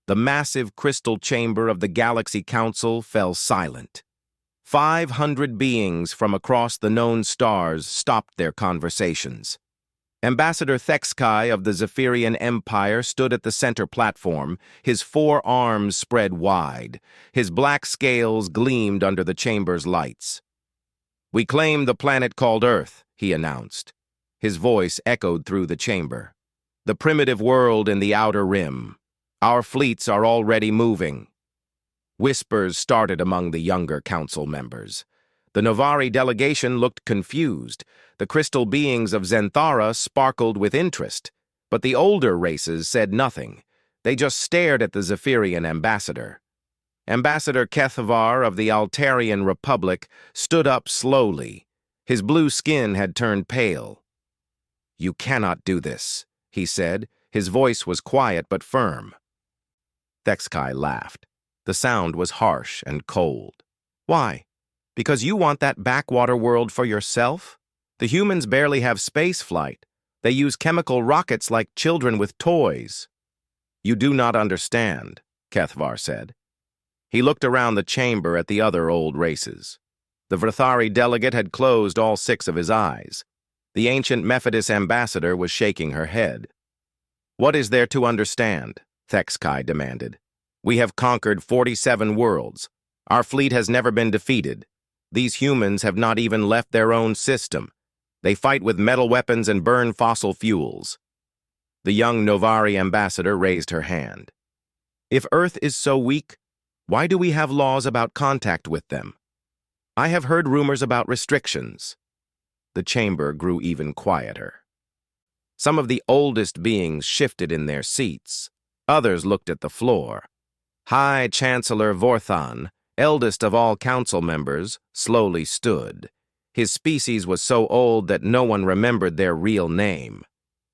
The massive crystal chamber of the Galaxy Council fell silent. 500 beings from across the known stars stopped their conversations. Ambassador Thexkai of the Zaphirian Empire stood at the center platform, his 4 arms spread wide. His black scales gleamed under the chamber's lights. "We claim the planet called Earth," he announced. His voice echoed through the chamber. "The primitive world in the outer rim. Our fleets are already moving." Whispers started among the younger council members. The Novari delegation looked confused. The crystal beings of Zenthara sparkled with interest, but the older races said nothing. They just stared at the Zaphirian ambassador. Ambassador Kethavar of the Altarian Republic stood up slowly. His blue skin had turned pale. "You cannot do this," he said. His voice was quiet but firm. Thexkai laughed. The sound was harsh and cold. "Why? Because you want that backwater world for yourself? The humans barely have space flight. They use chemical rockets like children with toys." "You do not understand," Kethavar said. He looked around the chamber at the other old races. The Vrathari delegate had closed all 6 of his eyes. The ancient Methodist ambassador was shaking her head. "What is there to understand?" Thexkai demanded. "We have conquered 47 worlds. Our fleet has never been defeated. These humans have not even left their own system. They fight with metal weapons and burn fossil fuels." The young Novari ambassador raised her hand. "If Earth is so weak, why do we have laws about contact with them? I have heard rumors about restrictions." The chamber grew even quieter. Some of the oldest beings shifted in their seats. Others looked at the floor. High Chancellor Vorthan, eldest of all council members, slowly stood. His species was so old that no one remembered their real name.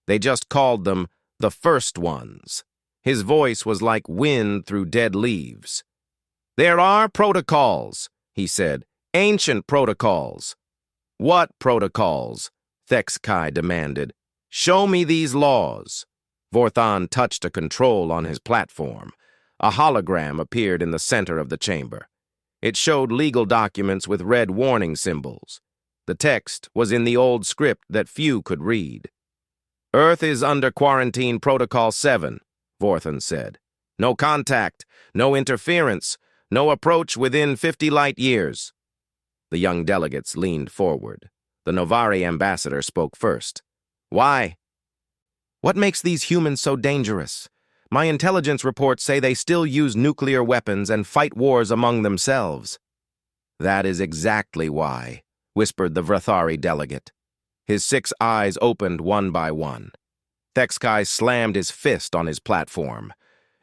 They just called them the First Ones. His voice was like wind through dead leaves. "There are protocols," he said. "Ancient protocols." "What protocols?" Thexkai demanded. "Show me these laws." Vorthan touched a control on his platform. A hologram appeared in the center of the chamber. It showed legal documents with red warning symbols. The text was in the old script that few could read. "Earth is under Quarantine Protocol 7, Vorthan said. "No contact, no interference, no approach within 50 light years." The young delegates leaned forward. The Novari ambassador spoke first. "Why?" "What makes these humans so dangerous? My intelligence reports say they still use nuclear weapons and fight wars among themselves." "That is exactly why," whispered the Vrathari delegate. His 6 eyes opened one by one. Thexkai slammed his fist on his platform.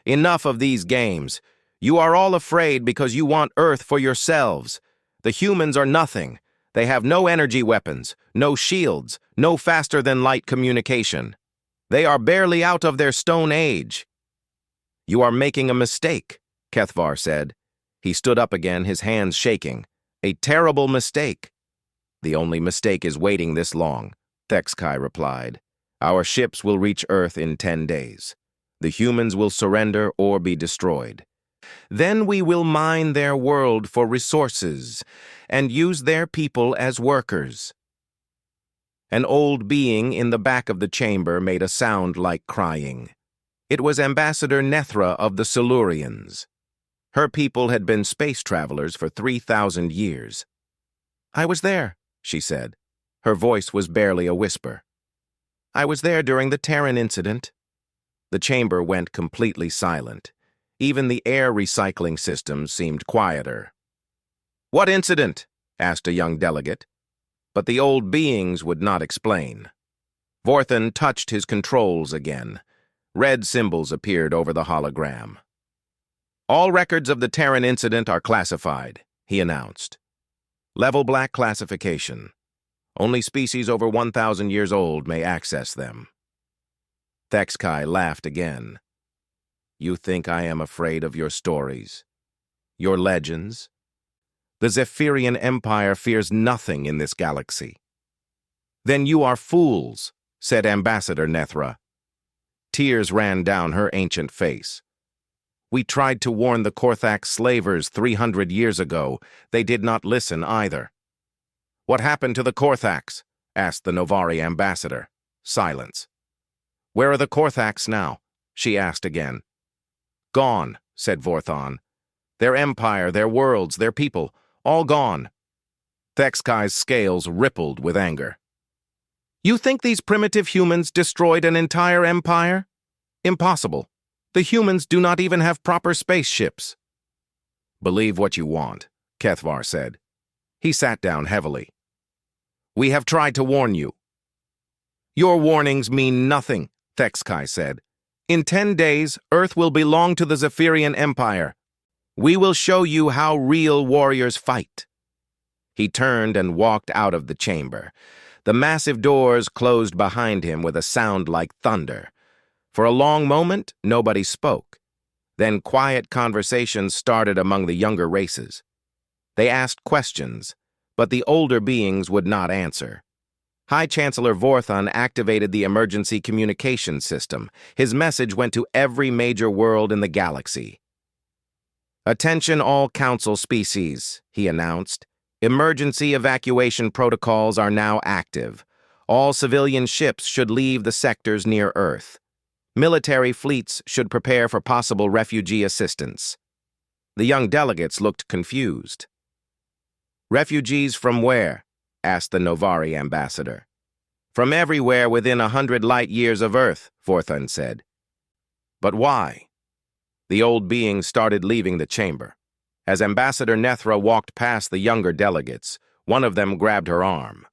"Enough of these games. You are all afraid because you want Earth for yourselves. The humans are nothing. They have no energy weapons, no shields, no faster-than-light communication. They are barely out of their Stone Age." "You are making a mistake," Kethavar said. He stood up again, his hands shaking. "A terrible mistake." "The only mistake is waiting this long," Thexkai replied. "Our ships will reach Earth in 10 days. The humans will surrender or be destroyed. Then we will mine their world for resources and use their people as workers." An old being in the back of the chamber made a sound like crying. It was Ambassador Nethra of the Silurians. Her people had been space travelers for 3,000 years. "I was there," she said. Her voice was barely a whisper. "I was there during the Terran incident." The chamber went completely silent. Even the air recycling systems seemed quieter. "What incident?" asked a young delegate. But the old beings would not explain. Vorthan touched his controls again. Red symbols appeared over the hologram. "All records of the Terran incident are classified," he announced. "Level Black classification. Only species over 1,000 years old may access them." Thexkai laughed again. "You think I am afraid of your stories? Your legends? The Zaphirian Empire fears nothing in this galaxy." "Then you are fools," said Ambassador Nethra. Tears ran down her ancient face. We tried to warn the Korthax slavers 300 years ago. They did not listen either. What happened to the Korthax? Asked the Novari ambassador. Silence. Where are the Korthax now? She asked again. Gone, said Vorthon. Their empire, their worlds, their people, all gone. Thexkai's scales rippled with anger. You think these primitive humans destroyed an entire empire? Impossible. The humans do not even have proper spaceships. Believe what you want, Kethvar said. He sat down heavily. We have tried to warn you. Your warnings mean nothing, Thexkai said. In 10 days, Earth will belong to the Zaphirian Empire. We will show you how real warriors fight. He turned and walked out of the chamber. The massive doors closed behind him with a sound like thunder. For a long moment, nobody spoke. Then quiet conversations started among the younger races. They asked questions, but the older beings would not answer. High Chancellor Vorthon activated the emergency communication system. His message went to every major world in the galaxy. Attention all council species, he announced. Emergency evacuation protocols are now active. All civilian ships should leave the sectors near Earth. Military fleets should prepare for possible refugee assistance. The young delegates looked confused. Refugees from where? Asked the Novari ambassador. From everywhere within 100 light years of Earth, Vorthon said. But why? The old beings started leaving the chamber. As Ambassador Nethra walked past the younger delegates, one of them grabbed her arm.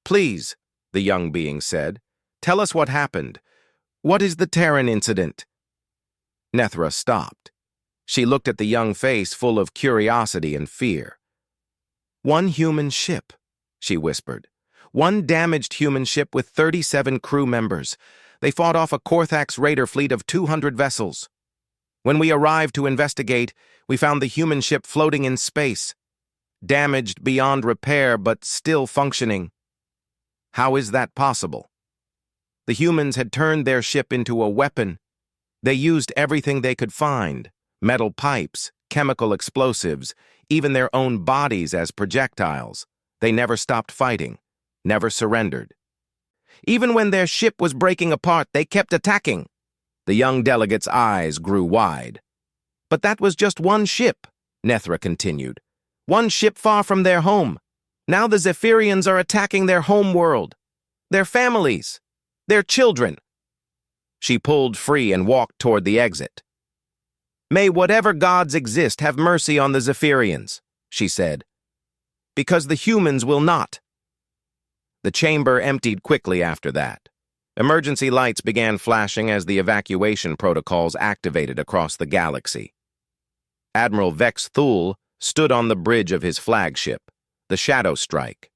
Please, the young being said, tell us what happened. What is the Terran incident? Nethra stopped. She looked at the young face full of curiosity and fear. One human ship, she whispered. One damaged human ship with 37 crew members. They fought off a Korthax raider fleet of 200 vessels. When we arrived to investigate, we found the human ship floating in space, damaged beyond repair but still functioning. How is that possible? The humans had turned their ship into a weapon. They used everything they could find, metal pipes, chemical explosives, even their own bodies as projectiles. They never stopped fighting, never surrendered. Even when their ship was breaking apart, they kept attacking. The young delegate's eyes grew wide. But that was just one ship, Nethra continued. One ship far from their home. Now the Zaphirians are attacking their home world, their families, their children. She pulled free and walked toward the exit. May whatever gods exist have mercy on the Zaphirians, she said, because the humans will not. The chamber emptied quickly after that. Emergency lights began flashing as the evacuation protocols activated across the galaxy. Admiral Vex Thul stood on the bridge of his flagship, the Shadow Strike.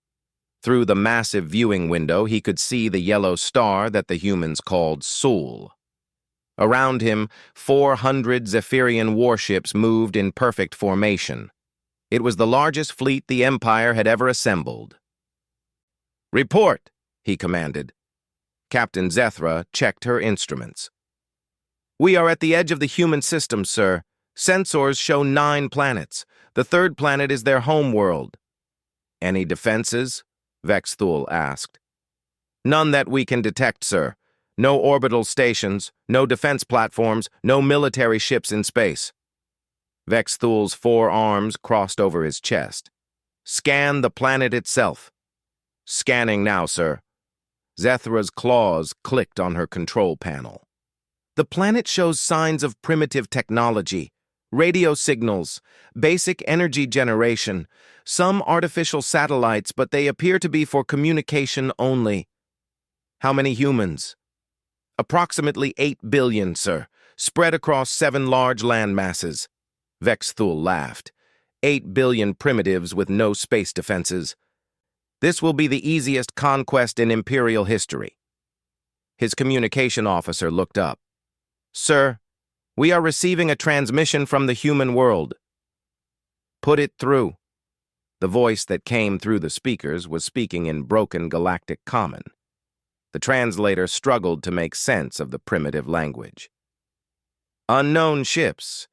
Through the massive viewing window, he could see the yellow star that the humans called Sul. Around him, 400 Zaphirian warships moved in perfect formation. It was the largest fleet the Empire had ever assembled. Report, he commanded. Captain Zethra checked her instruments. We are at the edge of the human system, sir. Sensors show 9 planets. The 3rd planet is their home world. Any defenses? Vex Thul asked. None that we can detect, sir. No orbital stations, no defense platforms, no military ships in space. Vex Thul's 4 arms crossed over his chest. Scan the planet itself. Scanning now, sir. Zethra's claws clicked on her control panel. The planet shows signs of primitive technology, radio signals, basic energy generation, some artificial satellites, but they appear to be for communication only. How many humans? Approximately 8 billion, sir, spread across 7 large land masses. Vex Thul laughed. 8 billion primitives with no space defenses. This will be the easiest conquest in Imperial history. His communication officer looked up. Sir, we are receiving a transmission from the human world. Put it through. The voice that came through the speakers was speaking in broken galactic common. The translator struggled to make sense of the primitive language. Unknown ships,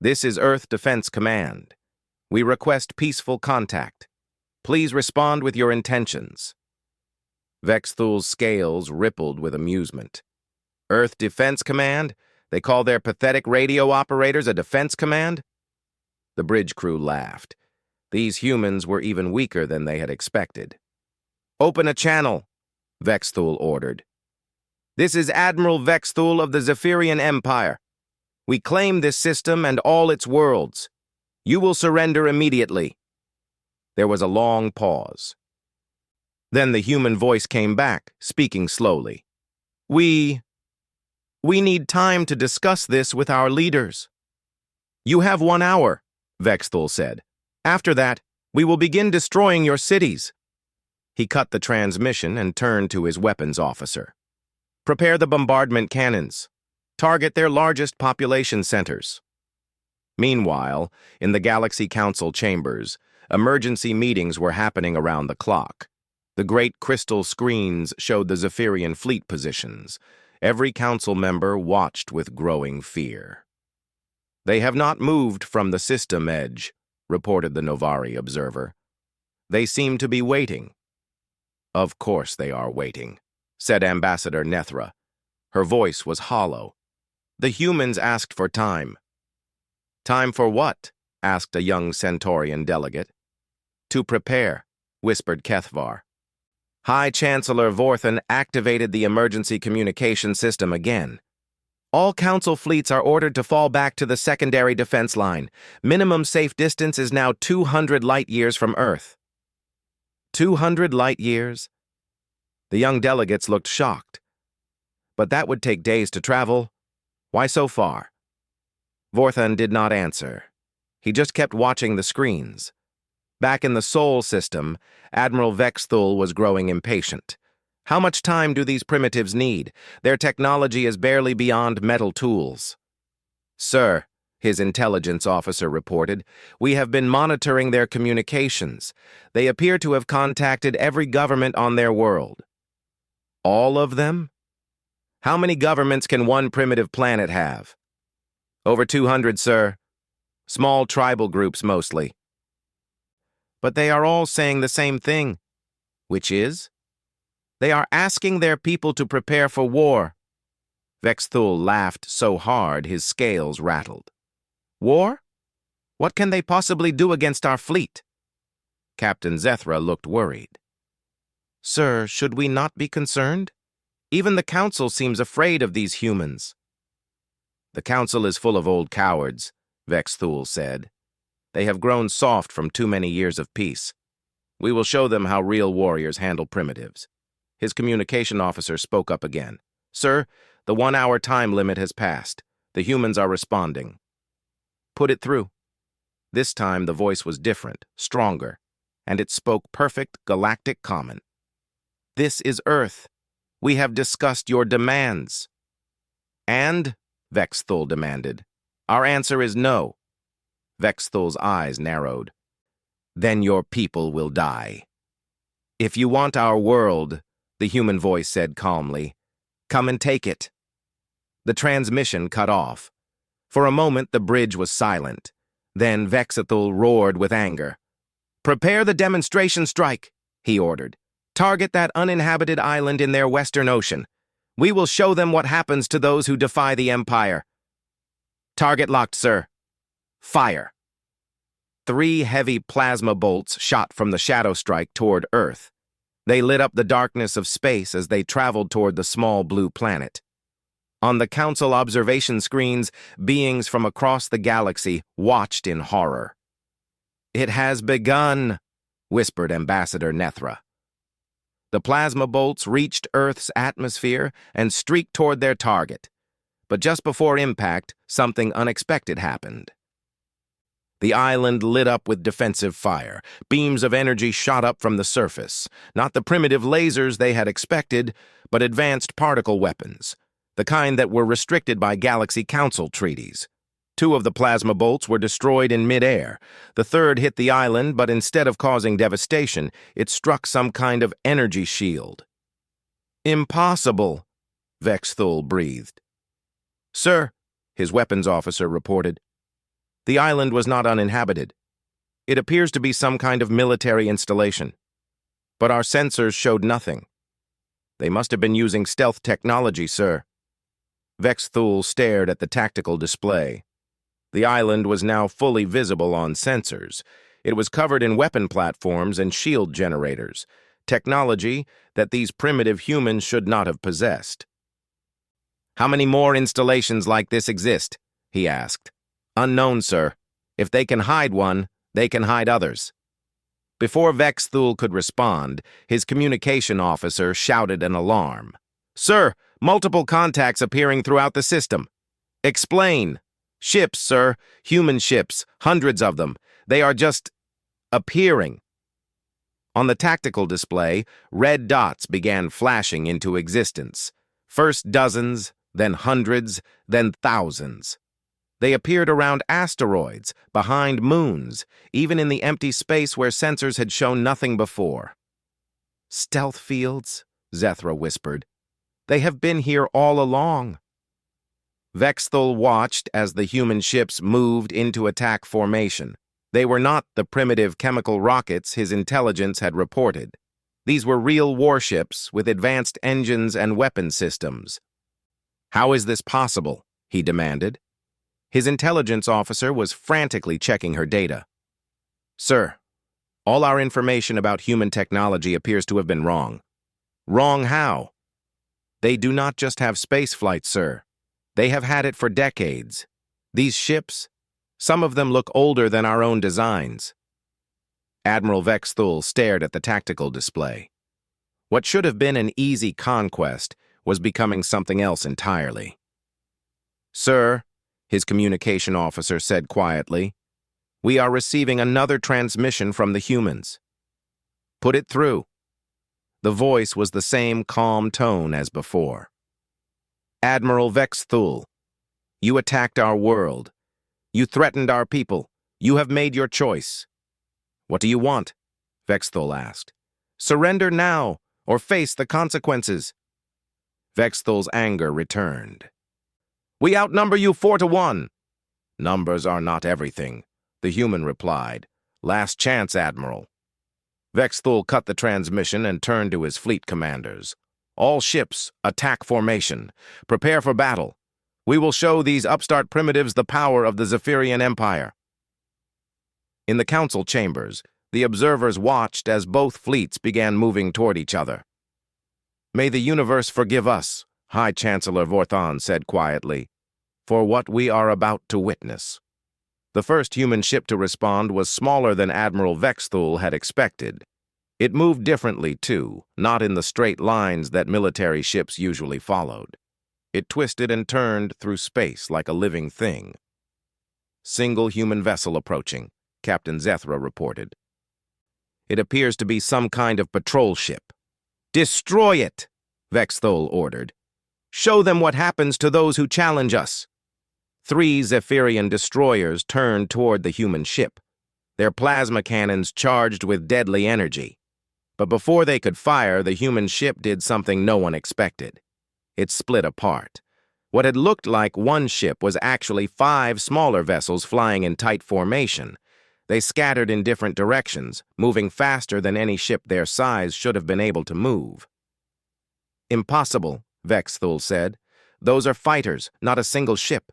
This is Earth Defense Command. We request peaceful contact. Please respond with your intentions. Vexthul's scales rippled with amusement. Earth Defense Command? They call their pathetic radio operators a defense command? The bridge crew laughed. These humans were even weaker than they had expected. Open a channel, Vexthul ordered. This is Admiral Vexthul of the Zaphirian Empire. We claim this system and all its worlds. You will surrender immediately. There was a long pause. Then the human voice came back, speaking slowly. We need time to discuss this with our leaders. You have 1 hour, Vexthul said. After that, we will begin destroying your cities. He cut the transmission and turned to his weapons officer. Prepare the bombardment cannons. Target their largest population centers. Meanwhile, in the Galaxy Council chambers, emergency meetings were happening around the clock. The great crystal screens showed the Zaphirian fleet positions. Every council member watched with growing fear. They have not moved from the system edge, reported the Novari observer. They seem to be waiting. Of course they are waiting, said Ambassador Nethra. Her voice was hollow. The humans asked for time. Time for what? Asked a young Centaurian delegate. To prepare, whispered Kethvar. High Chancellor Vorthan activated the emergency communication system again. All council fleets are ordered to fall back to the secondary defense line. Minimum safe distance is now 200 light-years from Earth. 200 light-years? The young delegates looked shocked. But that would take days to travel. Why so far? Vorthan did not answer. He just kept watching the screens. Back in the Sol system, Admiral Vexthul was growing impatient. How much time do these primitives need? Their technology is barely beyond metal tools. Sir, his intelligence officer reported, we have been monitoring their communications. They appear to have contacted every government on their world. All of them? How many governments can one primitive planet have? Over 200, sir. Small tribal groups mostly. But they are all saying the same thing, which is? They are asking their people to prepare for war. Vexthul laughed so hard his scales rattled. War? What can they possibly do against our fleet? Captain Zethra looked worried. Sir, should we not be concerned? Even the Council seems afraid of these humans. The Council is full of old cowards, Vexthul said. They have grown soft from too many years of peace. We will show them how real warriors handle primitives. His communication officer spoke up again. Sir, the 1 hour time limit has passed. The humans are responding. Put it through. This time the voice was different, stronger, and it spoke perfect galactic common. This is Earth. We have discussed your demands. And, Vexthul demanded, our answer is no. Vexthul's eyes narrowed. Then your people will die. If you want our world, the human voice said calmly, come and take it. The transmission cut off. For a moment the bridge was silent. Then Vexthul roared with anger. Prepare the demonstration strike, he ordered. Target that uninhabited island in their western ocean. We will show them what happens to those who defy the Empire. Target locked, sir. Fire. 3 heavy plasma bolts shot from the shadow strike toward Earth. They lit up the darkness of space as they traveled toward the small blue planet. On the Council observation screens, beings from across the galaxy watched in horror. It has begun, whispered Ambassador Nethra. The plasma bolts reached Earth's atmosphere and streaked toward their target. But just before impact, something unexpected happened. The island lit up with defensive fire. Beams of energy shot up from the surface. Not the primitive lasers they had expected, but advanced particle weapons, the kind that were restricted by Galaxy Council treaties. 2 of the plasma bolts were destroyed in midair. The third hit the island, but instead of causing devastation, it struck some kind of energy shield. Impossible, Vexthul breathed. Sir, his weapons officer reported. The island was not uninhabited. It appears to be some kind of military installation. But our sensors showed nothing. They must have been using stealth technology, sir. Vexthul stared at the tactical display. The island was now fully visible on sensors. It was covered in weapon platforms and shield generators, technology that these primitive humans should not have possessed. "How many more installations like this exist?" he asked. "Unknown, sir. If they can hide one, they can hide others." Before Vexthul could respond, his communication officer shouted an alarm. "Sir, multiple contacts appearing throughout the system." "Explain." "Ships, sir. Human ships. Hundreds of them. They are just appearing." On the tactical display, red dots began flashing into existence. First dozens, then hundreds, then thousands. They appeared around asteroids, behind moons, even in the empty space where sensors had shown nothing before. "Stealth fields," Zethra whispered. "They have been here all along." Vexthul watched as the human ships moved into attack formation. They were not the primitive chemical rockets his intelligence had reported. These were real warships with advanced engines and weapon systems. "How is this possible?" he demanded. His intelligence officer was frantically checking her data. "Sir, all our information about human technology appears to have been wrong." "Wrong how?" "They do not just have space flight, sir. They have had it for decades. These ships, some of them look older than our own designs." Admiral Vexthul stared at the tactical display. What should have been an easy conquest was becoming something else entirely. "Sir," his communication officer said quietly, "we are receiving another transmission from the humans." "Put it through." The voice was the same calm tone as before. "Admiral Vexthul, you attacked our world. You threatened our people. You have made your choice." "What do you want?" Vexthul asked. "Surrender now, or face the consequences." Vexthul's anger returned. "We outnumber you 4-1. "Numbers are not everything," the human replied. "Last chance, Admiral." Vexthul cut the transmission and turned to his fleet commanders. "All ships, attack formation. Prepare for battle. We will show these upstart primitives the power of the Zaphirian Empire." In the council chambers, the observers watched as both fleets began moving toward each other. "May the universe forgive us," High Chancellor Vorthon said quietly, "for what we are about to witness." The first human ship to respond was smaller than Admiral Vexthul had expected. It moved differently, too, not in the straight lines that military ships usually followed. It twisted and turned through space like a living thing. "Single human vessel approaching," Captain Zethra reported. "It appears to be some kind of patrol ship." "Destroy it," Vexthul ordered. "Show them what happens to those who challenge us." 3 Zaphirian destroyers turned toward the human ship, their plasma cannons charged with deadly energy. But before they could fire, the human ship did something no one expected. It split apart. What had looked like one ship was actually 5 smaller vessels flying in tight formation. They scattered in different directions, moving faster than any ship their size should have been able to move. "Impossible," Vexthul said. "Those are fighters, not a single ship."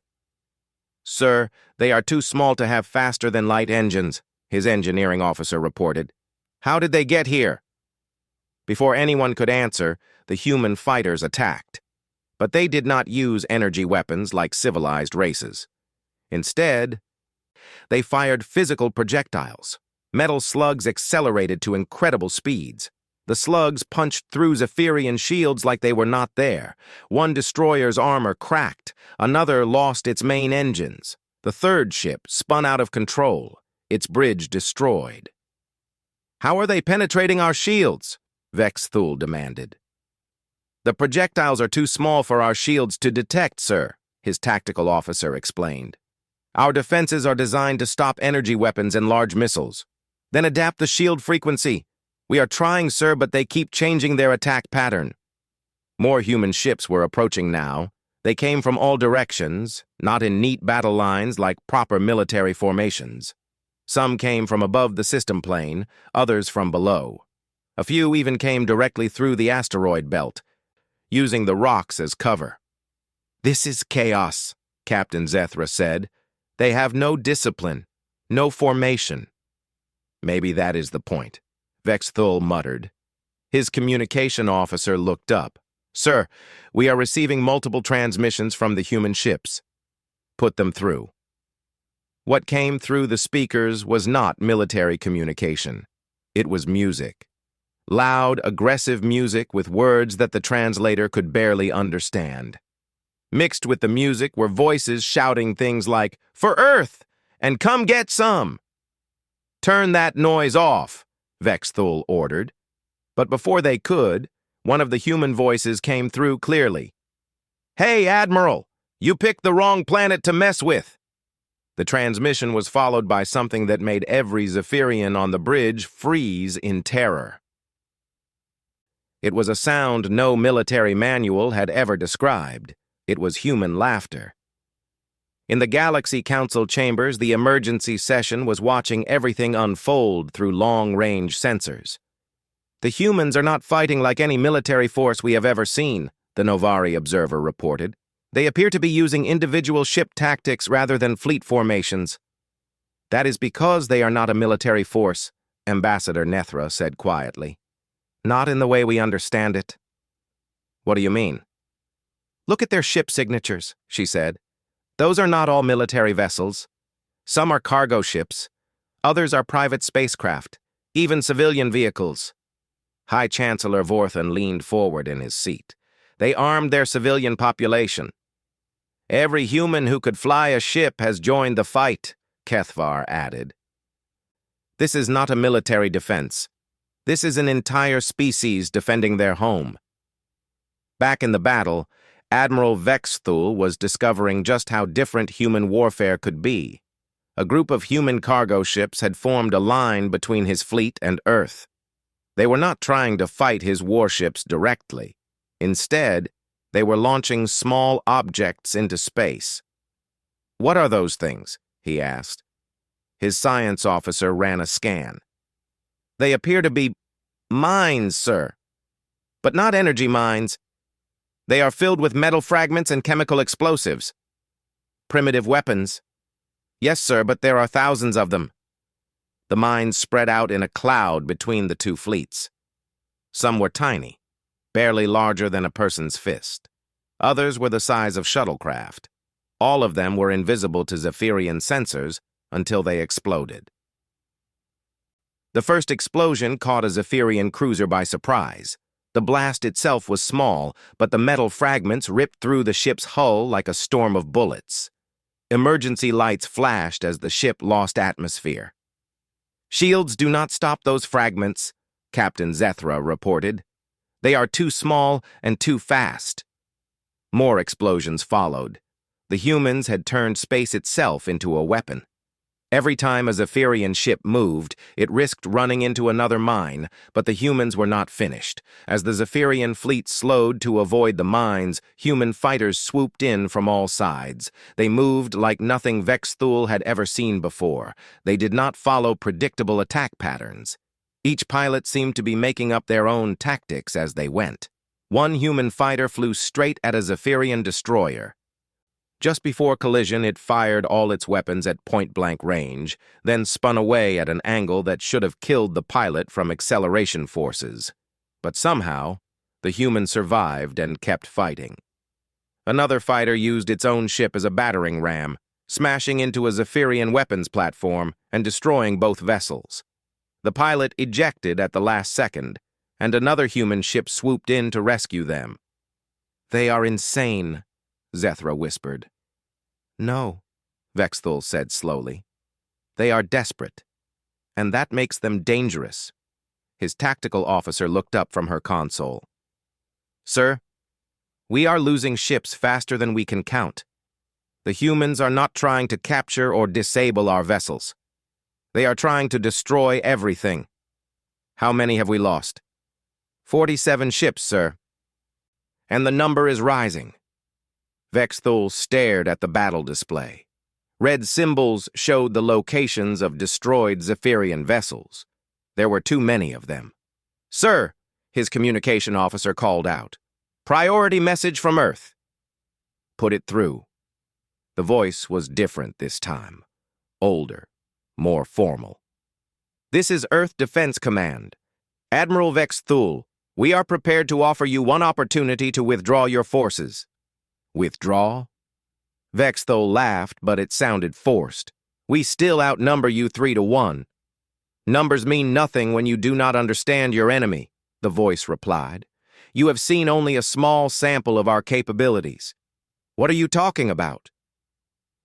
"Sir, they are too small to have faster-than-light engines," his engineering officer reported. "How did they get here?" Before anyone could answer, the human fighters attacked. But they did not use energy weapons like civilized races. Instead, they fired physical projectiles. Metal slugs accelerated to incredible speeds. The slugs punched through Zaphirian shields like they were not there. One destroyer's armor cracked. Another lost its main engines. The third ship spun out of control, its bridge destroyed. "How are they penetrating our shields?" Vexthul demanded. "The projectiles are too small for our shields to detect, sir," his tactical officer explained. "Our defenses are designed to stop energy weapons and large missiles. Then adapt the shield frequency. We are trying, sir, but they keep changing their attack pattern." More human ships were approaching now, They came from all directions, not in neat battle lines like proper military formations. Some came from above the system plane, others from below. A few even came directly through the asteroid belt, using the rocks as cover. "This is chaos," Captain Zethra said. "They have no discipline, no formation." "Maybe that is the point," Vexthul muttered. His communication officer looked up. "Sir, we are receiving multiple transmissions from the human ships." "Put them through." What came through the speakers was not military communication. It was music. Loud, aggressive music with words that the translator could barely understand. Mixed with the music were voices shouting things like, "For Earth!" and "Come get some!" "Turn that noise off," Vexthul ordered. But before they could, one of the human voices came through clearly. "Hey, Admiral! You picked the wrong planet to mess with!" The transmission was followed by something that made every Zaphirian on the bridge freeze in terror. It was a sound no military manual had ever described. It was human laughter. In the Galaxy Council chambers, the emergency session was watching everything unfold through long-range sensors. "The humans are not fighting like any military force we have ever seen," the Novari observer reported. "They appear to be using individual ship tactics rather than fleet formations." "That is because they are not a military force," Ambassador Nethra said quietly. "Not in the way we understand it." "What do you mean?" "Look at their ship signatures," she said. "Those are not all military vessels. Some are cargo ships. Others are private spacecraft, even civilian vehicles." High Chancellor Vorthan leaned forward in his seat. "They armed their civilian population." "Every human who could fly a ship has joined the fight," Kethvar added. "This is not a military defense. This is an entire species defending their home." Back in the battle, Admiral Vexthul was discovering just how different human warfare could be. A group of human cargo ships had formed a line between his fleet and Earth. They were not trying to fight his warships directly. Instead, they were launching small objects into space. "What are those things?" he asked. His science officer ran a scan. "They appear to be mines, sir. But not energy mines. They are filled with metal fragments and chemical explosives. Primitive weapons. Yes, sir, but there are thousands of them." The mines spread out in a cloud between the two fleets. Some were tiny, barely larger than a person's fist. Others were the size of shuttlecraft. All of them were invisible to Zaphirian sensors until they exploded. The first explosion caught a Zaphirian cruiser by surprise. The blast itself was small, but the metal fragments ripped through the ship's hull like a storm of bullets. Emergency lights flashed as the ship lost atmosphere. "Shields do not stop those fragments," Captain Zethra reported. "They are too small and too fast." More explosions followed. The humans had turned space itself into a weapon. Every time a Zaphirian ship moved, it risked running into another mine, but the humans were not finished. As the Zaphirian fleet slowed to avoid the mines, human fighters swooped in from all sides. They moved like nothing Vexthul had ever seen before. They did not follow predictable attack patterns. Each pilot seemed to be making up their own tactics as they went. One human fighter flew straight at a Zaphirian destroyer. Just before collision, it fired all its weapons at point-blank range, then spun away at an angle that should have killed the pilot from acceleration forces. But somehow, the human survived and kept fighting. Another fighter used its own ship as a battering ram, smashing into a Zaphirian weapons platform and destroying both vessels. The pilot ejected at the last second, and another human ship swooped in to rescue them. "They are insane," Zethra whispered. "No," Vexthul said slowly. "They are desperate, and that makes them dangerous." His tactical officer looked up from her console. "Sir, we are losing ships faster than we can count. The humans are not trying to capture or disable our vessels. They are trying to destroy everything." "How many have we lost?" 47 ships, sir. And the number is rising. Vexthul stared at the battle display. Red symbols showed the locations of destroyed Zaphirian vessels. There were too many of them. "Sir," his communication officer called out. "Priority message from Earth." "Put it through." The voice was different this time. Older, more formal. "This is Earth Defense Command. Admiral Vexthul, we are prepared to offer you one opportunity to withdraw your forces." "Withdraw?" Vexthul laughed, but it sounded forced. "We still outnumber you 3-1. Numbers mean nothing when you do not understand your enemy," the voice replied. "You have seen only a small sample of our capabilities." "What are you talking about?"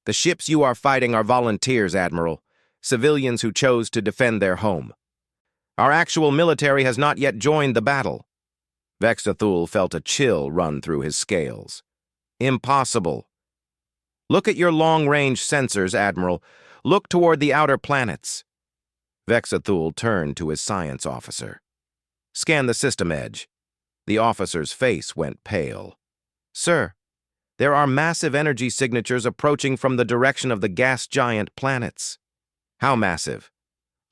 "The ships you are fighting are volunteers, Admiral, civilians who chose to defend their home. Our actual military has not yet joined the battle." Vexthul felt a chill run through his scales. "Impossible." "Look at your long-range sensors, Admiral. Look toward the outer planets." Vexthul turned to his science officer. "Scan the system edge." The officer's face went pale. "Sir, there are massive energy signatures approaching from the direction of the gas giant planets." "How massive?"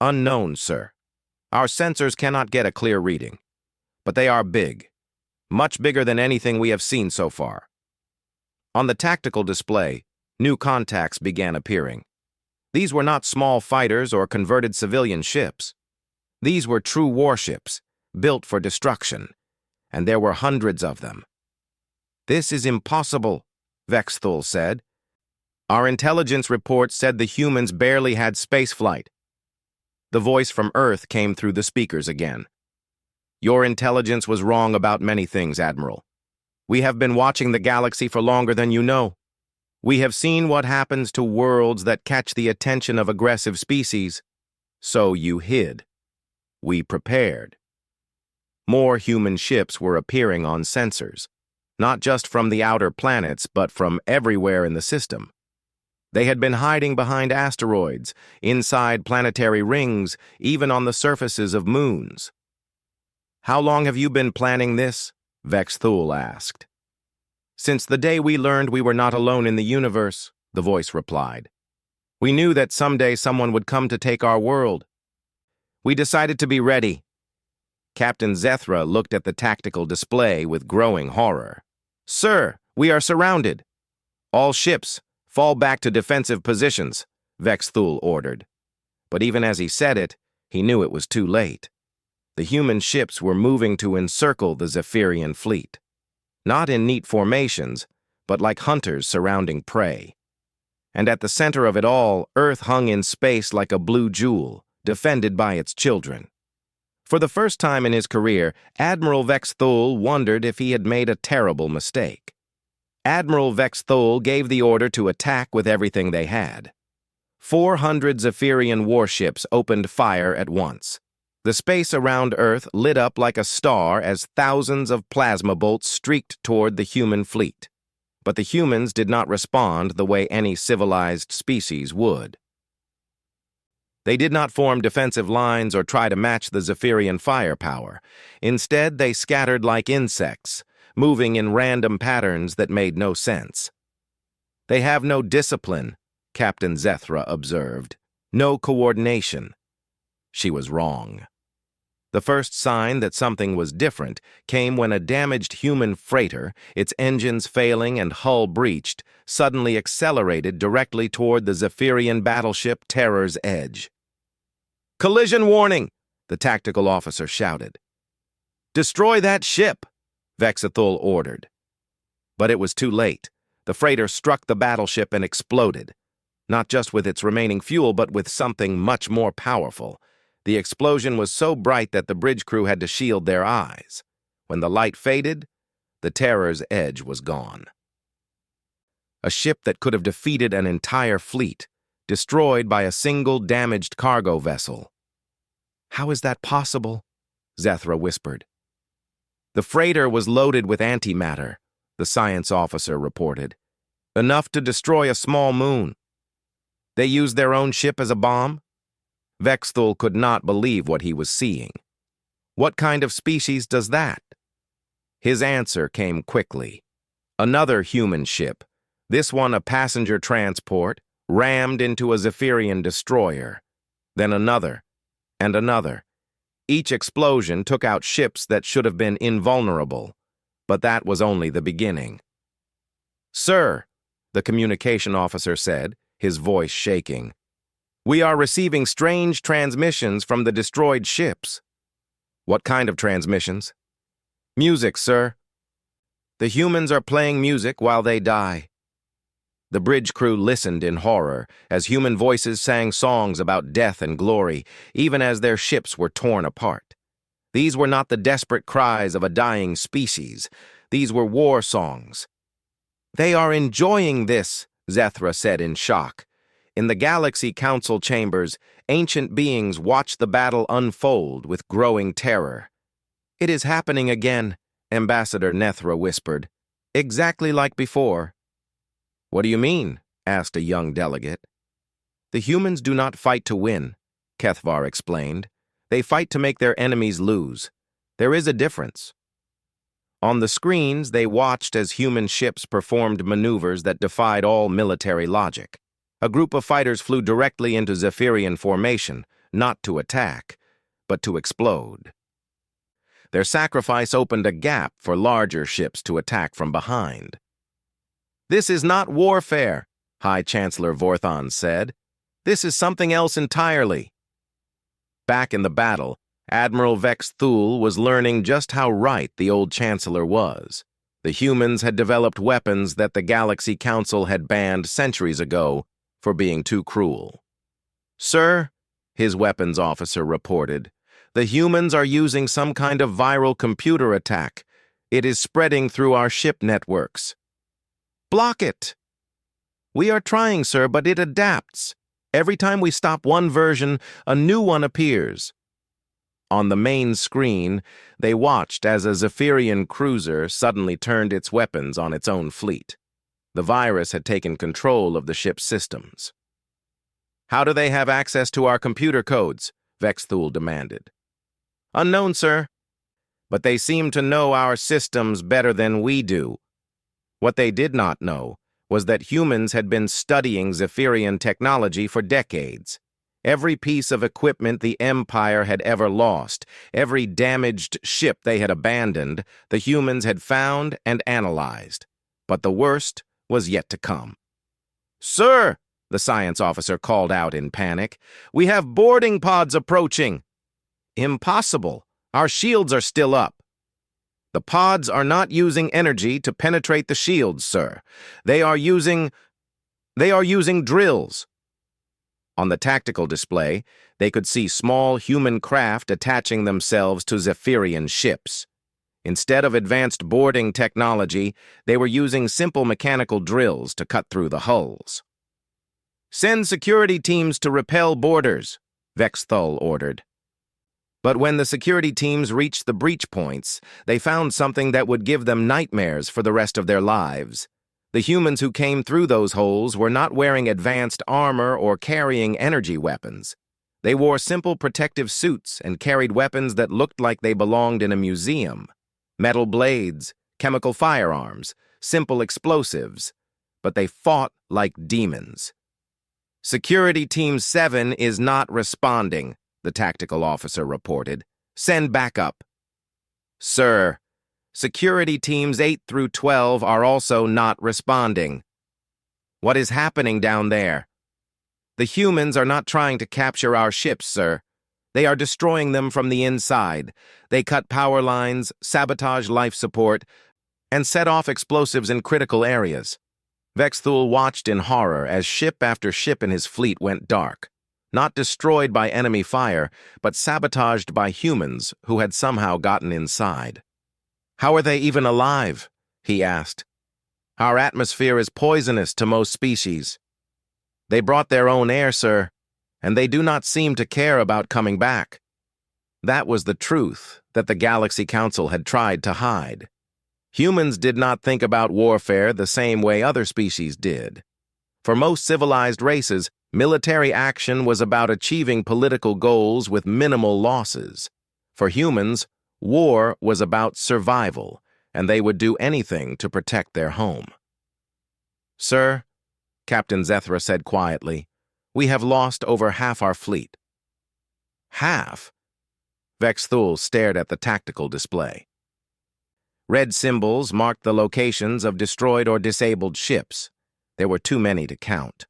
"Unknown, sir. Our sensors cannot get a clear reading. But they are big. Much bigger than anything we have seen so far." On the tactical display, new contacts began appearing. These were not small fighters or converted civilian ships. These were true warships, built for destruction, and there were hundreds of them. "This is impossible," Vexthul said. "Our intelligence report said the humans barely had spaceflight." The voice from Earth came through the speakers again. "Your intelligence was wrong about many things, Admiral. We have been watching the galaxy for longer than you know. We have seen what happens to worlds that catch the attention of aggressive species. So you hid. We prepared." More human ships were appearing on sensors, not just from the outer planets, but from everywhere in the system. They had been hiding behind asteroids, inside planetary rings, even on the surfaces of moons. "How long have you been planning this?" Vexthul asked. "Since the day we learned we were not alone in the universe," the voice replied. "We knew that someday someone would come to take our world. We decided to be ready." Captain Zethra looked at the tactical display with growing horror. "Sir, we are surrounded." "All ships, fall back to defensive positions," Vexthul ordered. But even as he said it, he knew it was too late. The human ships were moving to encircle the Zaphirian fleet. Not in neat formations, but like hunters surrounding prey. And at the center of it all, Earth hung in space like a blue jewel, defended by its children. For the first time in his career, Admiral Vexthul wondered if he had made a terrible mistake. Admiral Vexthul gave the order to attack with everything they had. 400 Zaphirian warships opened fire at once. The space around Earth lit up like a star as thousands of plasma bolts streaked toward the human fleet. But the humans did not respond the way any civilized species would. They did not form defensive lines or try to match the Zaphirian firepower. Instead, they scattered like insects, moving in random patterns that made no sense. "They have no discipline," Captain Zethra observed. "No coordination." She was wrong. The first sign that something was different came when a damaged human freighter, its engines failing and hull breached, suddenly accelerated directly toward the Zaphirian battleship Terror's Edge. "Collision warning!" the tactical officer shouted. "Destroy that ship!" Vexthul ordered. But it was too late. The freighter struck the battleship and exploded, not just with its remaining fuel, but with something much more powerful. The explosion was so bright that the bridge crew had to shield their eyes. When the light faded, the Terror's Edge was gone. A ship that could have defeated an entire fleet, destroyed by a single damaged cargo vessel. "How is that possible?" Zethra whispered. "The freighter was loaded with antimatter," the science officer reported. "Enough to destroy a small moon." "They used their own ship as a bomb?" Vexthul could not believe what he was seeing. "What kind of species does that?" His answer came quickly. Another human ship, this one a passenger transport, rammed into a Zaphirian destroyer. Then another, and another. Each explosion took out ships that should have been invulnerable, but that was only the beginning. "Sir," the communication officer said, his voice shaking, "we are receiving strange transmissions from the destroyed ships." "What kind of transmissions?" "Music, sir. The humans are playing music while they die." The bridge crew listened in horror as human voices sang songs about death and glory, even as their ships were torn apart. These were not the desperate cries of a dying species. These were war songs. "They are enjoying this," Zethra said in shock. In the Galaxy Council chambers, ancient beings watched the battle unfold with growing terror. "It is happening again," Ambassador Nethra whispered. "Exactly like before." "What do you mean?" asked a young delegate. "The humans do not fight to win," Kethvar explained. "They fight to make their enemies lose. There is a difference." On the screens, they watched as human ships performed maneuvers that defied all military logic. A group of fighters flew directly into Zaphirian formation, not to attack, but to explode. Their sacrifice opened a gap for larger ships to attack from behind. "This is not warfare," High Chancellor Vorthon said. "This is something else entirely." Back in the battle, Admiral Vex Thul was learning just how right the old Chancellor was. The humans had developed weapons that the Galaxy Council had banned centuries ago for being too cruel. "Sir," his weapons officer reported, "the humans are using some kind of viral computer attack. It is spreading through our ship networks." "Block it." "We are trying, sir, but it adapts. Every time we stop one version, a new one appears." On the main screen, they watched as a Zaphirian cruiser suddenly turned its weapons on its own fleet. The virus had taken control of the ship's systems. "How do they have access to our computer codes?" Vex Thul demanded. "Unknown, sir. But they seem to know our systems better than we do." What they did not know was that humans had been studying Zaphirian technology for decades. Every piece of equipment the Empire had ever lost, every damaged ship they had abandoned, the humans had found and analyzed. But the worst was yet to come. "Sir," the science officer called out in panic, "we have boarding pods approaching." "Impossible. Our shields are still up." "The pods are not using energy to penetrate the shields, sir. They are using drills." On the tactical display, they could see small human craft attaching themselves to Zaphirian ships. Instead of advanced boarding technology, they were using simple mechanical drills to cut through the hulls. "Send security teams to repel boarders," Vex Thul ordered. But when the security teams reached the breach points, they found something that would give them nightmares for the rest of their lives. The humans who came through those holes were not wearing advanced armor or carrying energy weapons. They wore simple protective suits and carried weapons that looked like they belonged in a museum. Metal blades, chemical firearms, simple explosives. But they fought like demons. "Security Team 7 is not responding," the tactical officer reported. "Send backup." "Sir, Security Teams 8 through 12 are also not responding." "What is happening down there?" "The humans are not trying to capture our ships, sir. They are destroying them from the inside. They cut power lines, sabotage life support, and set off explosives in critical areas." Vex Thul watched in horror as ship after ship in his fleet went dark. Not destroyed by enemy fire, but sabotaged by humans who had somehow gotten inside. "How are they even alive?" he asked. "Our atmosphere is poisonous to most species." "They brought their own air, sir, and they do not seem to care about coming back." That was the truth that the Galaxy Council had tried to hide. Humans did not think about warfare the same way other species did. For most civilized races, military action was about achieving political goals with minimal losses. For humans, war was about survival, and they would do anything to protect their home. "Sir," Captain Zethra said quietly, "we have lost over half our fleet." "Half?" Vex Thul stared at the tactical display. Red symbols marked the locations of destroyed or disabled ships. There were too many to count.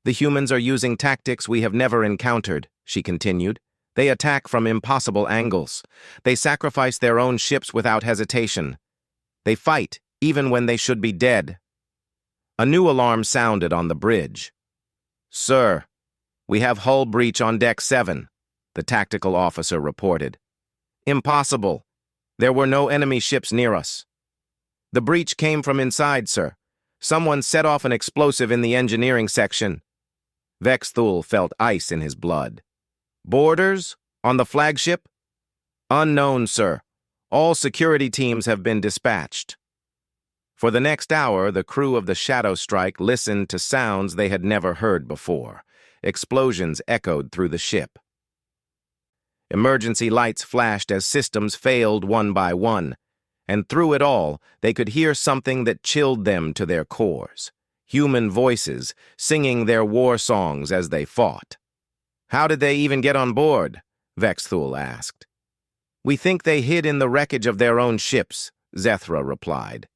"The humans are using tactics we have never encountered," she continued. "They attack from impossible angles. They sacrifice their own ships without hesitation. They fight even when they should be dead." A new alarm sounded on the bridge. "Sir, we have hull breach on deck 7, the tactical officer reported. "Impossible. There were no enemy ships near us." "The breach came from inside, sir. Someone set off an explosive in the engineering section." Vex Thul felt ice in his blood. "Boarders? On the flagship?" "Unknown, sir. All security teams have been dispatched." For the next hour, the crew of the Shadow Strike listened to sounds they had never heard before. Explosions echoed through the ship. Emergency lights flashed as systems failed one by one, and through it all, they could hear something that chilled them to their cores. Human voices singing their war songs as they fought. "How did they even get on board?" Vex Thul asked. "We think they hid in the wreckage of their own ships," Zethra replied.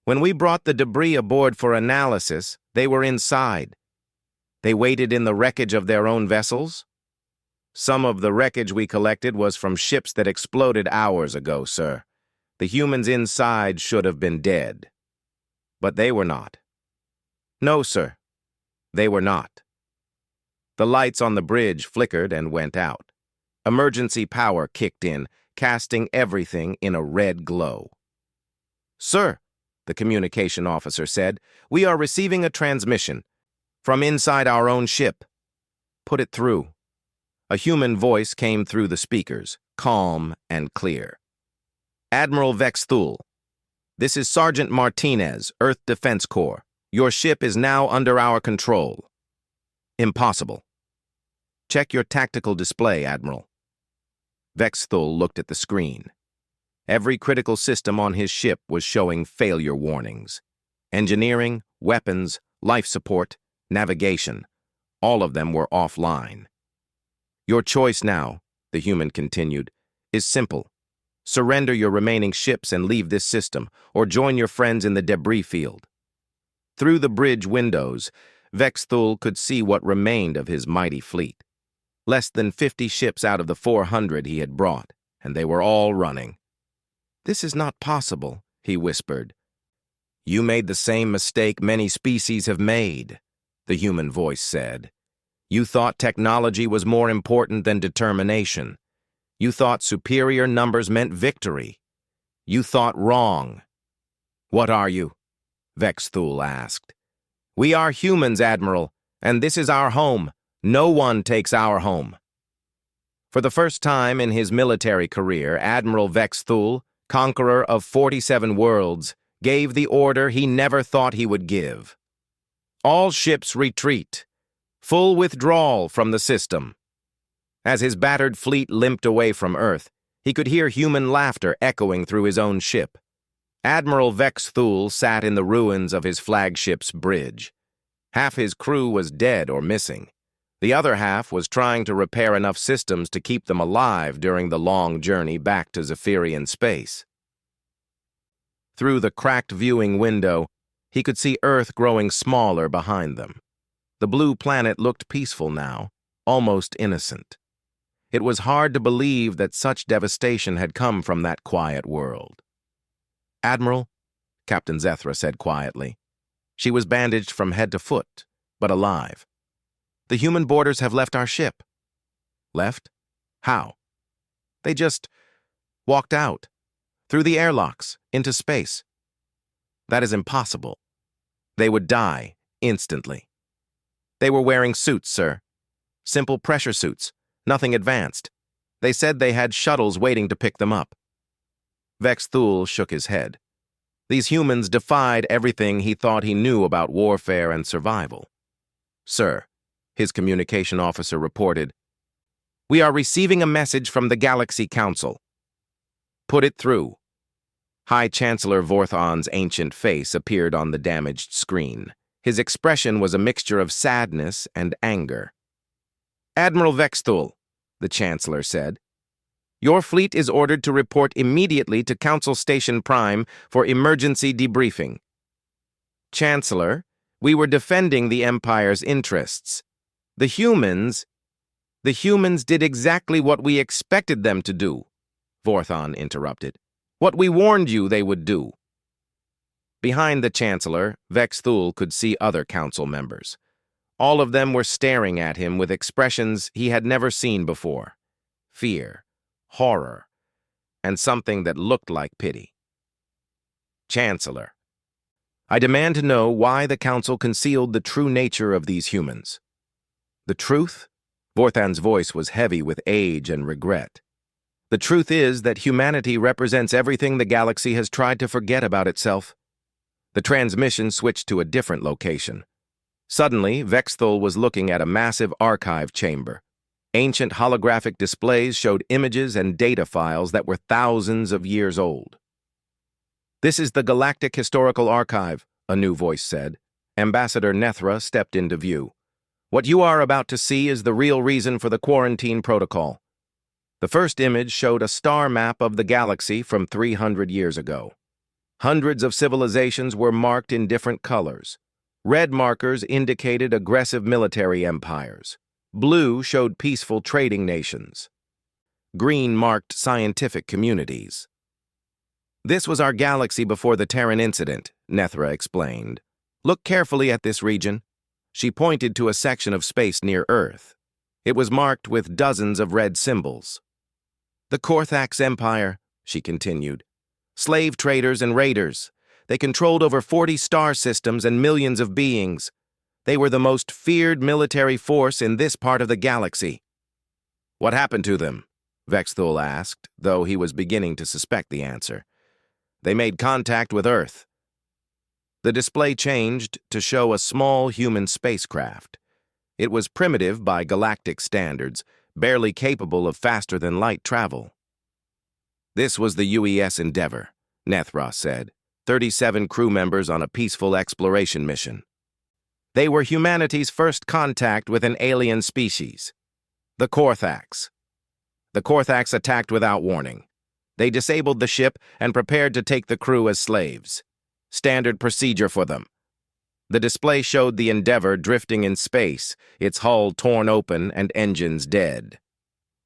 "When we brought the debris aboard for analysis, they were inside." "They waited in the wreckage of their own vessels?" "Some of the wreckage we collected was from ships that exploded hours ago, sir. The humans inside should have been dead. But they were not." "No, sir. They were not." The lights on the bridge flickered and went out. Emergency power kicked in, casting everything in a red glow. "Sir," the communication officer said, "we are receiving a transmission from inside our own ship." "Put it through." A human voice came through the speakers, calm and clear. "Admiral Vex Thul, this is Sergeant Martinez, Earth Defense Corps. Your ship is now under our control." "Impossible." "Check your tactical display, Admiral." Vex Thul looked at the screen. Every critical system on his ship was showing failure warnings. Engineering, weapons, life support, navigation, all of them were offline. "Your choice now," the human continued, "is simple. Surrender your remaining ships and leave this system, or join your friends in the debris field." Through the bridge windows, Vex Thul could see what remained of his mighty fleet. Less than 50 ships out of the 400 he had brought, and they were all running. "This is not possible," he whispered. "You made the same mistake many species have made," the human voice said. "You thought technology was more important than determination. You thought superior numbers meant victory. You thought wrong." "What are you?" Vex Thul asked. "We are humans, Admiral, and this is our home. No one takes our home." For the first time in his military career, Admiral Vex Thul, conqueror of 47 worlds, gave the order he never thought he would give. "All ships retreat. Full withdrawal from the system." As his battered fleet limped away from Earth, he could hear human laughter echoing through his own ship. Admiral Vex Thul sat in the ruins of his flagship's bridge. Half his crew was dead or missing. The other half was trying to repair enough systems to keep them alive during the long journey back to Zaphirian space. Through the cracked viewing window, he could see Earth growing smaller behind them. The blue planet looked peaceful now, almost innocent. It was hard to believe that such devastation had come from that quiet world. "Admiral," Captain Zethra said quietly. She was bandaged from head to foot, but alive. "The human boarders have left our ship." "Left? How?" "They just walked out, through the airlocks, into space." "That is impossible. They would die instantly." "They were wearing suits, sir. Simple pressure suits, nothing advanced. They said they had shuttles waiting to pick them up." Vex Thul shook his head. These humans defied everything he thought he knew about warfare and survival. "Sir," his communication officer reported, "we are receiving a message from the Galaxy Council." "Put it through." High Chancellor Vorthon's ancient face appeared on the damaged screen. His expression was a mixture of sadness and anger. "Admiral Vexthul," the Chancellor said, "your fleet is ordered to report immediately to Council Station Prime for emergency debriefing." "Chancellor, we were defending the Empire's interests. The humans did exactly what we expected them to do," Vorthon interrupted. "What we warned you they would do." Behind the Chancellor, Vexthul could see other council members. All of them were staring at him with expressions he had never seen before: fear, horror, and something that looked like pity. "Chancellor, I demand to know why the Council concealed the true nature of these humans." "The truth?" Vorthon's voice was heavy with age and regret. "The truth is that humanity represents everything the galaxy has tried to forget about itself." The transmission switched to a different location. Suddenly, Vexthul was looking at a massive archive chamber. Ancient holographic displays showed images and data files that were thousands of years old. "This is the Galactic Historical Archive," a new voice said. Ambassador Nethra stepped into view. "What you are about to see is the real reason for the quarantine protocol." The first image showed a star map of the galaxy from 300 years ago. Hundreds of civilizations were marked in different colors. Red markers indicated aggressive military empires. Blue showed peaceful trading nations. Green marked scientific communities. "This was our galaxy before the Terran incident," Nethra explained. "Look carefully at this region." She pointed to a section of space near Earth. It was marked with dozens of red symbols. "The Korthax Empire," she continued. "Slave traders and raiders. They controlled over 40 star systems and millions of beings. They were the most feared military force in this part of the galaxy." "What happened to them?" Vexthul asked, though he was beginning to suspect the answer. "They made contact with Earth." The display changed to show a small human spacecraft. It was primitive by galactic standards, barely capable of faster-than-light travel. "This was the UES Endeavor," Nethra said. 37 crew members on a peaceful exploration mission. They were humanity's first contact with an alien species, the Korthax. The Korthax attacked without warning. They disabled the ship and prepared to take the crew as slaves. Standard procedure for them. The display showed the Endeavor drifting in space, its hull torn open and engines dead.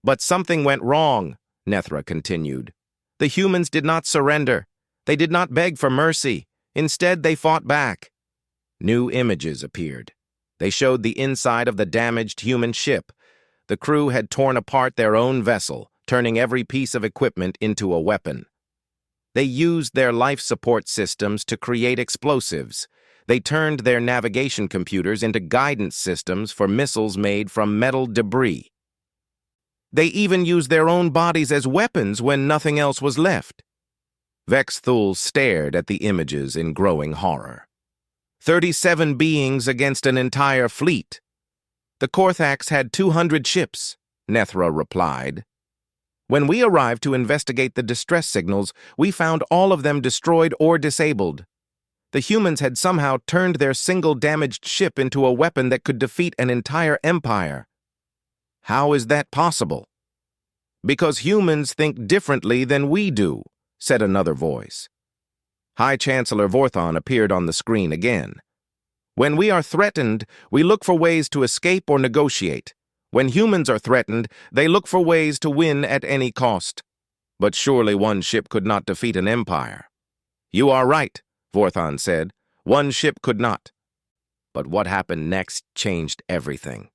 "But something went wrong," Nethra continued. "The humans did not surrender. They did not beg for mercy. Instead, they fought back." New images appeared. They showed the inside of the damaged human ship. The crew had torn apart their own vessel, turning every piece of equipment into a weapon. They used their life support systems to create explosives. They turned their navigation computers into guidance systems for missiles made from metal debris. They even used their own bodies as weapons when nothing else was left. Vexthul stared at the images in growing horror. 37 beings against an entire fleet. "The Korthax had 200 ships," Nethra replied. "When we arrived to investigate the distress signals, we found all of them destroyed or disabled. The humans had somehow turned their single damaged ship into a weapon that could defeat an entire empire." "How is that possible?" "Because humans think differently than we do," said another voice. High Chancellor Vorthon appeared on the screen again. "When we are threatened, we look for ways to escape or negotiate. When humans are threatened, they look for ways to win at any cost. But surely one ship could not defeat an empire." "You are right," Vorthon said. "One ship could not." But what happened next changed everything.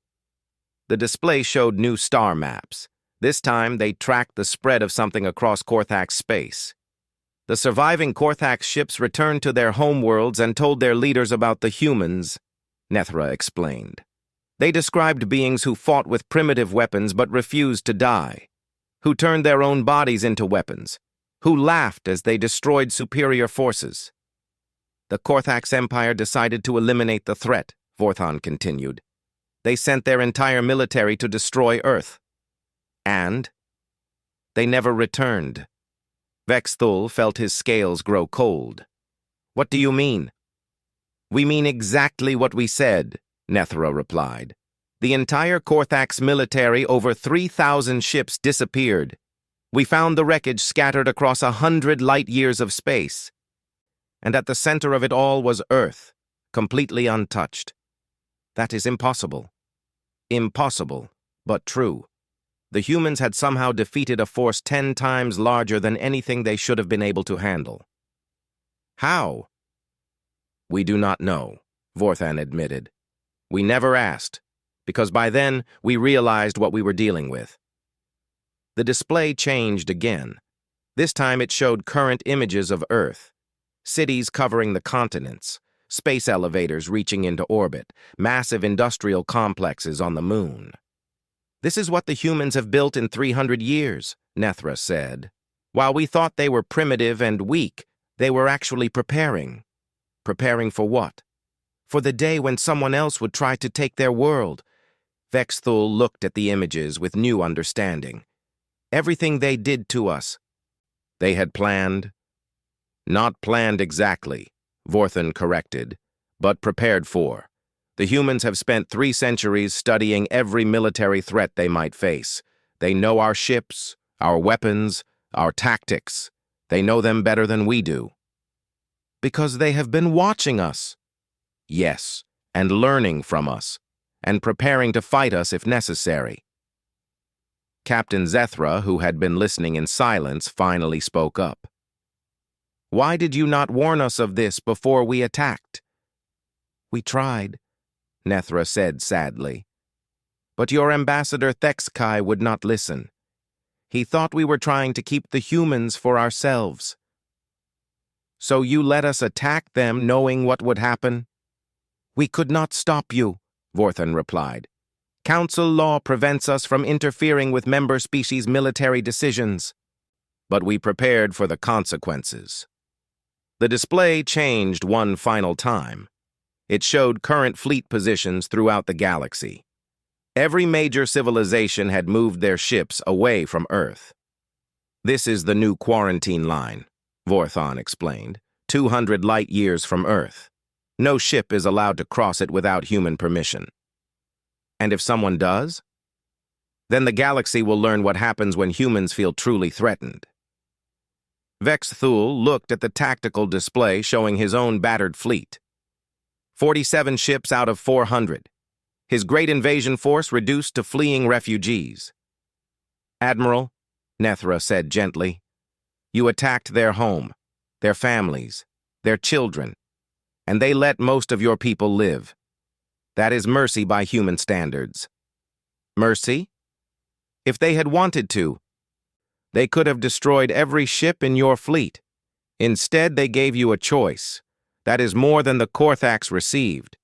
The display showed new star maps. This time, they tracked the spread of something across Korthax space. The surviving Korthax ships returned to their homeworlds and told their leaders about the humans, Nethra explained. They described beings who fought with primitive weapons but refused to die, who turned their own bodies into weapons, who laughed as they destroyed superior forces. "The Korthax Empire decided to eliminate the threat," Vorthon continued. "They sent their entire military to destroy Earth. And they never returned." Vexthul felt his scales grow cold. "What do you mean?" "We mean exactly what we said," Nethra replied. "The entire Korthax military, over 3,000 ships, disappeared. We found the wreckage scattered across 100 light-years of space. And at the center of it all was Earth, completely untouched. That is impossible. Impossible, but true. The humans had somehow defeated a force 10 times larger than anything they should have been able to handle." "How?" "We do not know," Vorthan admitted. "We never asked, because by then we realized what we were dealing with." The display changed again. This time it showed current images of Earth. Cities covering the continents, space elevators reaching into orbit, massive industrial complexes on the moon. "This is what the humans have built in 300 years, Nethra said. "While we thought they were primitive and weak, they were actually preparing. Preparing for what? For the day when someone else would try to take their world." Vexthul looked at the images with new understanding. "Everything they did to us, they had planned." "Not planned exactly," Vorthan corrected, "but prepared for. The humans have spent 3 centuries studying every military threat they might face. They know our ships, our weapons, our tactics. They know them better than we do." "Because they have been watching us." "Yes, and learning from us, and preparing to fight us if necessary." Captain Zethra, who had been listening in silence, finally spoke up. "Why did you not warn us of this before we attacked?" "We tried," Nethra said sadly. "But your ambassador Thexkai would not listen. He thought we were trying to keep the humans for ourselves." "So you let us attack them knowing what would happen?" "We could not stop you," Vorthan replied. "Council law prevents us from interfering with member species' military decisions." "But we prepared for the consequences." The display changed one final time. It showed current fleet positions throughout the galaxy. Every major civilization had moved their ships away from Earth. "This is the new quarantine line," Vorthan explained, 200 light-years from Earth. No ship is allowed to cross it without human permission. "And if someone does?" "Then the galaxy will learn what happens when humans feel truly threatened." Vexthul looked at the tactical display showing his own battered fleet. 47 ships out of 400. His great invasion force reduced to fleeing refugees. "Admiral," Nethra said gently, "you attacked their home, their families, their children, and they let most of your people live. That is mercy by human standards." "Mercy?" "If they had wanted to, they could have destroyed every ship in your fleet. Instead, they gave you a choice. That is more than the Korthax received."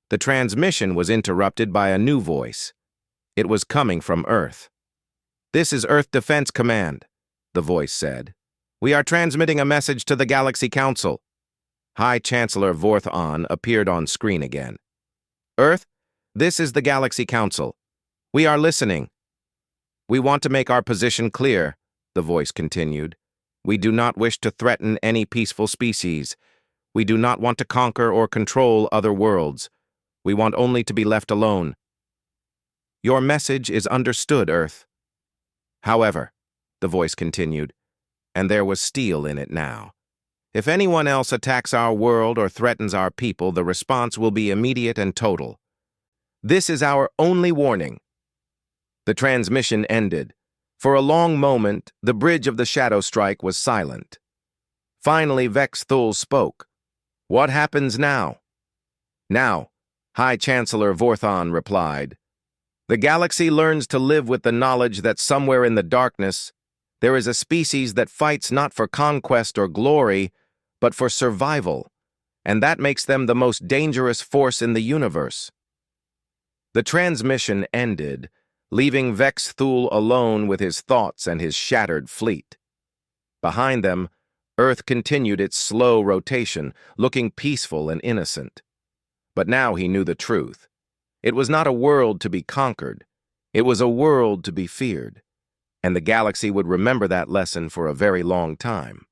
The transmission was interrupted by a new voice. It was coming from Earth. "This is Earth Defense Command," the voice said. "We are transmitting a message to the Galaxy Council." High Chancellor Vorthan appeared on screen again. "Earth, this is the Galaxy Council. We are listening." "We want to make our position clear," the voice continued. "We do not wish to threaten any peaceful species. We do not want to conquer or control other worlds. We want only to be left alone." "Your message is understood, Earth." "However," the voice continued, and there was steel in it now, "if anyone else attacks our world or threatens our people, the response will be immediate and total. This is our only warning." The transmission ended. For a long moment, the bridge of the Shadow Strike was silent. Finally, Vexthul spoke. "What happens now?" "Now," High Chancellor Vorthan replied, "the galaxy learns to live with the knowledge that somewhere in the darkness, there is a species that fights not for conquest or glory, but for survival, and that makes them the most dangerous force in the universe." The transmission ended, leaving Vexthul alone with his thoughts and his shattered fleet. Behind them, Earth continued its slow rotation, looking peaceful and innocent. But now he knew the truth. It was not a world to be conquered. It was a world to be feared. and the galaxy would remember that lesson for a very long time.